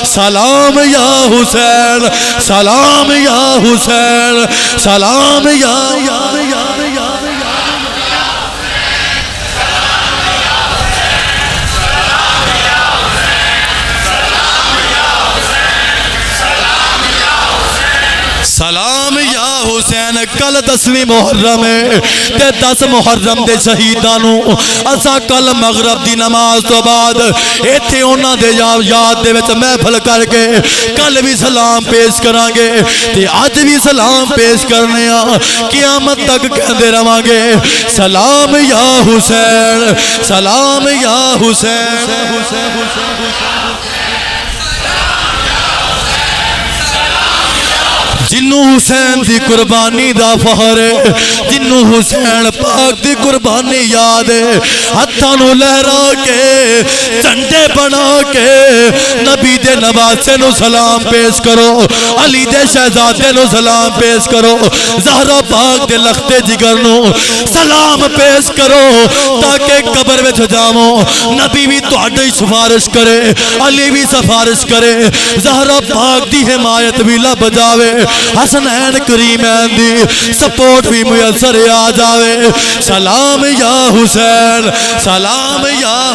سلام یا حسین سلام یا حسین سلام یا سلام یا حسین کل 10ویں محرم ہے تے 10 محرم دے شہیدانو اسا کل مغرب دی نماز تو بعد ایتھے انہاں دے یاد دے وچ محفل کر کے کل بھی سلام پیش کران گے تے اج بھی سلام پیش کرنے قیامت تک کہندے رہاں گے سلام یا حسین سلام یا حسین جنوں حسین دی قربانی دا فخر ہے جنوں حسین پاک دی قربانی یاد ہے ہتھاں نو لہرا کے جھنڈے بنا کے نبی دے نواسے نو سلام پیش کرو علی دے شہزادے نو سلام پیش کرو زہرا پاک دے لخت جگر نو سلام پیش کرو تاکہ قبر وچ جاؤ نبی بھی تہاڈی سفارش کرے علی بھی سفارش کرے زہرا پاک دی حمایت بھی لب جاوے حسنین کریمین دی سپورٹ بھی میسر آ جاوے سلام یا حسین سلام یا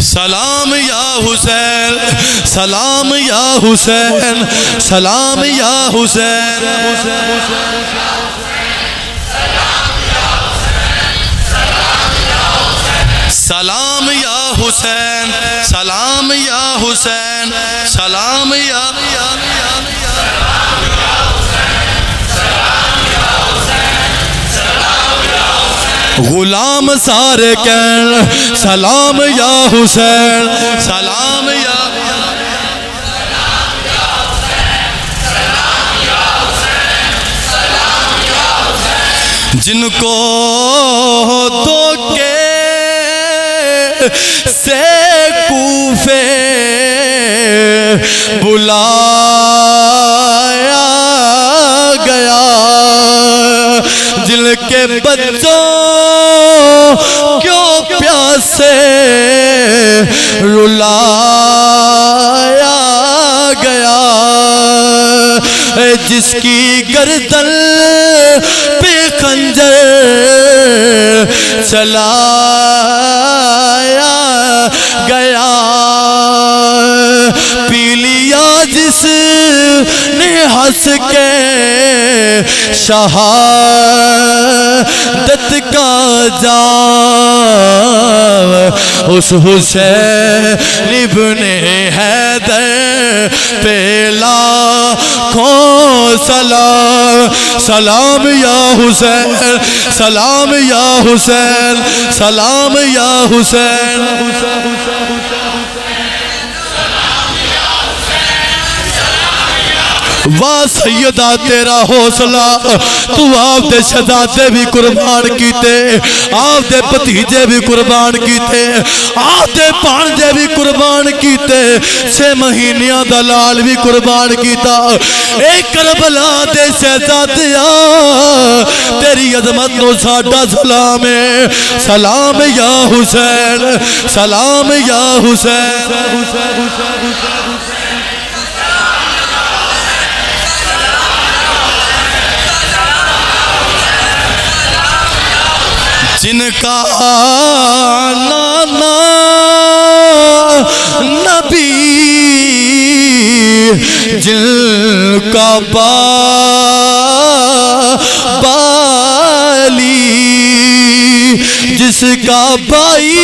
سلام یا حسین سلام یا حسین سلام یا حسین سلام یا حسین سلام یا حسین سلام یا غلام سارے کہن سلام یا حسین سلام یا جن کو دھوکے سے کوفے بلایا گیا جن کے بچوں کیوں پیاسے رلایا گیا جس کی گردن پہ خنجر چلایا گیا پی لیا جس نے ہنس کے شہادت کا جام اس حسین ابن حیدر پہ لاکھوں سلام سلام یا حسین سلام یا حسین سلام یا حسین واہ سیدہ تیرا حوصلہ تو آپ دے شہزادے بھی قربان کیتے آپ دے بھتیجے بھی قربان کیتے آپ دے بھانجے بھی قربان کیتے 6 مہینیاں دا لال بھی قربان کیتا اے کربلا دے شہزادیاں تیری عظمت نو ساڈا سلام ہے سلام یا حسین سلام یا حسین جن کا نانا نبی جن کا بالی جس کا بھائی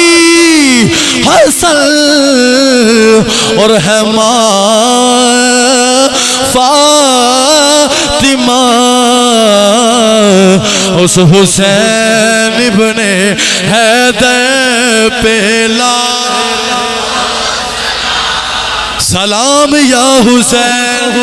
حسن اور فاطمہ اس حسین ابن حیدر پہ سلام یا حسین